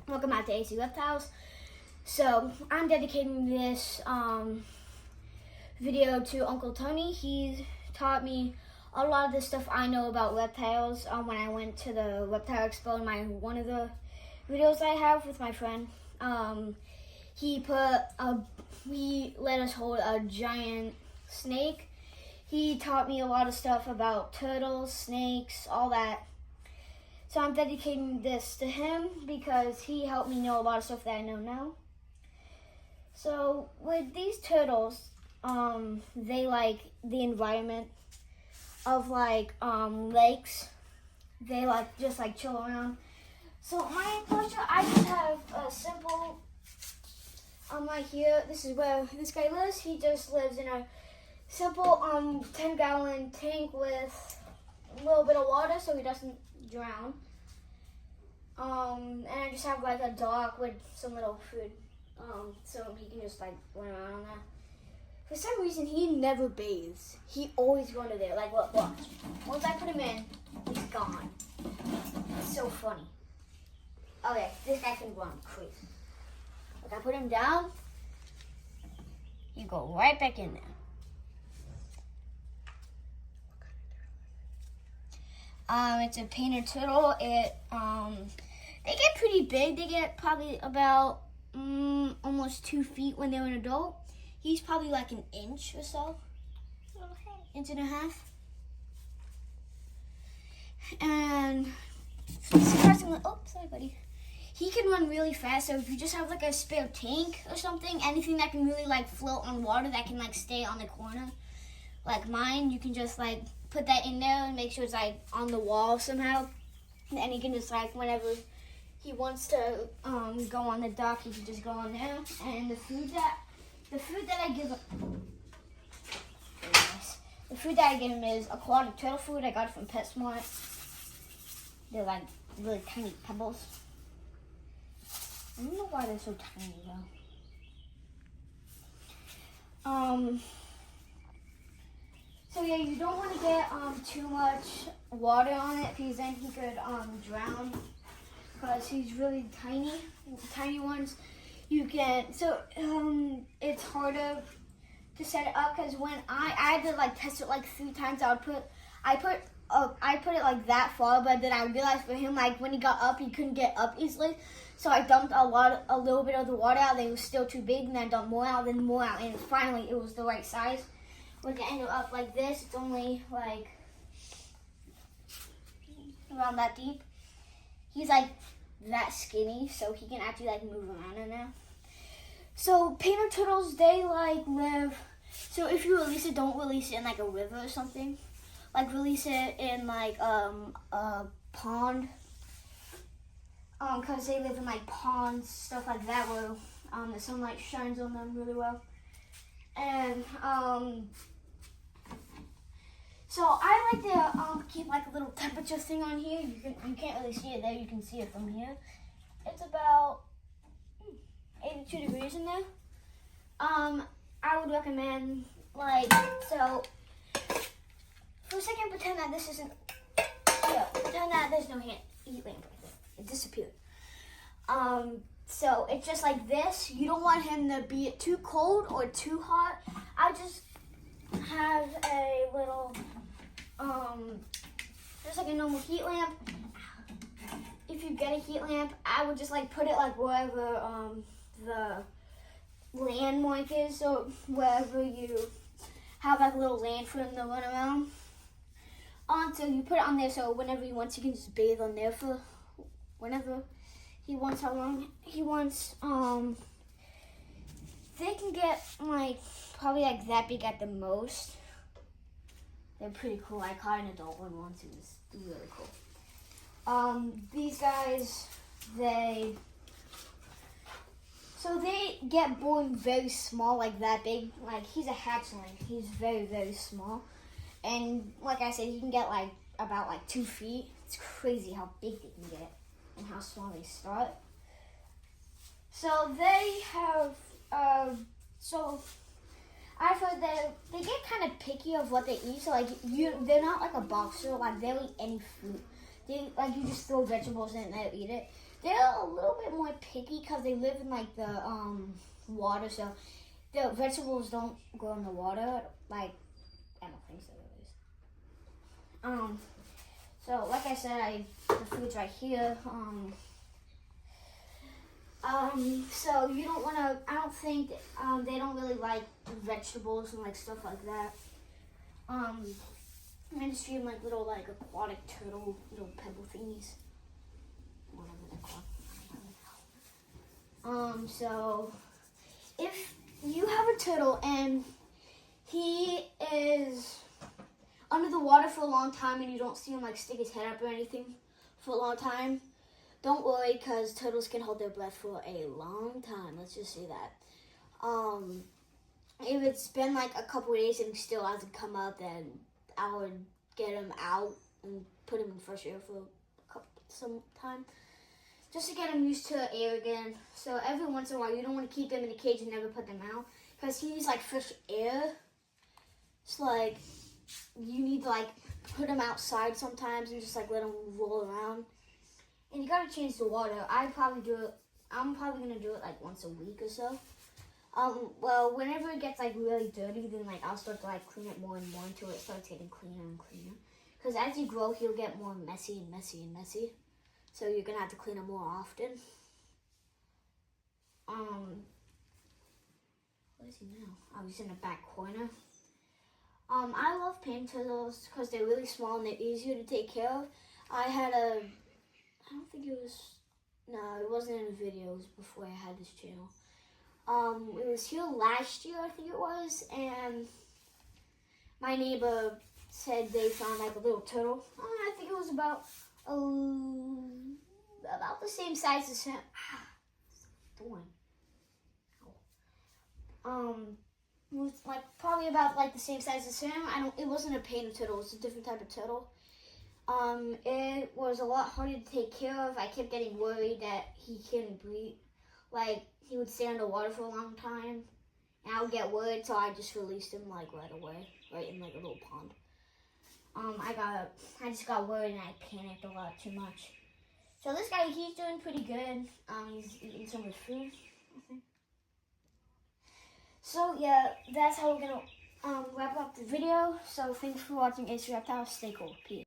Welcome back to AC Reptiles. So I'm dedicating this video to Uncle Tony. He's taught me a lot of the stuff I know about reptiles when I went to the Reptile Expo in one of the videos I have with my friend. He let us hold a giant snake. He taught me a lot of stuff about turtles, snakes, all that. So I'm dedicating this to him because he helped me know a lot of stuff that I know now. So with these turtles, they like the environment of lakes. They just chill around. So my enclosure, I just have a simple, right here, this is where this guy lives. He just lives in a simple 10-gallon tank with a little bit of water so he doesn't drown. And I just have a dock with some little food, so he can just run around on that. For some reason, he never bathes. He always goes to there. Look, watch. Once I put him in, he's gone. It's so funny. Okay, this guy can run crazy. If I put him down, you go right back in there. It's a painted turtle. They get pretty big. They get probably about almost 2 feet when they're an adult. He's probably an inch or so, inch and a half. And surprisingly, oh, sorry, buddy. He can run really fast. So if you just have a spare tank or something, anything that can really float on water that can stay on the corner, like mine, you can just put that in there and make sure it's on the wall somehow. And then he can just whenever he wants to go on the dock, he can just go on there. And the food that I give him, is aquatic turtle food. I got it from PetSmart. They're really tiny pebbles. I don't know why they're so tiny though. So yeah, you don't want to get too much water on it because then he could drown. Because he's really tiny. Tiny ones, you can. So it's harder to set it up because when I had to test it 3 times. I put it that far, but then I realized for him when he got up, he couldn't get up easily. So I dumped a little bit of the water out. They were still too big, and then I dumped more out, then more out, and finally it was the right size. When it ended up like this, it's only around that deep. He's that skinny, so he can actually move around in there. So painted turtles, they live. So if you release it, don't release it in a river or something. Release it in a pond. Because they live in ponds, stuff like that, where the sunlight shines on them really well. And so I like to keep a little temperature thing on here. You can't really see it there. You can see it from here. It's about 82 degrees in there. I would recommend so. For a second, pretend that this isn't. Yeah, pretend that there's no heat lamp right there. It disappeared. So it's just like this. You don't want him to be too cold or too hot. I just have a little, just a normal heat lamp. If you get a heat lamp, I would just put it wherever the landmark is, so wherever you have a little land for him to run around. So you put it on there, so whenever he wants, he can just bathe on there for whenever he wants, how long he wants. They can get probably that big at the most. They're pretty cool. I caught an adult one once. It was really cool. These guys, they get born very small, that big. He's a hatchling. He's very, very small. And like I said, he can get about 2 feet. It's crazy how big they can get and how small they start. So they have, so I've heard that they get kind of picky of what they eat. So they're not like a boxer. They'll eat any fruit They like you just throw vegetables in and they'll eat it. They're a little bit more picky because they live in like the water, so the vegetables don't grow in the water. Like I don't think so, anyways. So like I said, the food's right here. So you don't want to. I don't think they don't really like vegetables and like stuff like that. I'm gonna stream like little like aquatic turtle, little pebble thingies, whatever they're called. So if you have a turtle and he is under the water for a long time and you don't see him like stick his head up or anything for a long time, don't worry, because turtles can hold their breath for a long time. Let's just say that. If it's been like a couple of days and he still hasn't come up, then I would get him out and put him in fresh air for some time, just to get him used to air again. So every once in a while, you don't want to keep them in a cage and never put them out, because he needs like fresh air. It's like you need to like put him outside sometimes and just like let him roll around. And you gotta change the water. I'm probably gonna do it like once a week or so. Well, whenever it gets like really dirty, then like I'll start to like clean it more and more until it starts getting cleaner and cleaner. Because as you grow, he'll get more messy and messy and messy. So you're gonna have to clean him more often. Where is he now? Oh, he's in the back corner. I love painted turtles because they're really small and they're easier to take care of. I don't think it wasn't in the videos before I had this channel. It was here last year, I think it was, and my neighbor said they found like a little turtle. I think it was about the same size as him. It was like probably about like the same size as him. It wasn't a painted turtle, it was a different type of turtle. It was a lot harder to take care of. I kept getting worried that he couldn't breathe. Like, he would stay underwater for a long time, and I would get worried, so I just released him, like, right away, right in, like, a little pond. I just got worried, and I panicked a lot too much. So this guy, he's doing pretty good. He's eating some of his food, I think. So, yeah, that's how we're gonna, wrap up the video. So, thanks for watching Ace Reptile. Stay cool. Peace.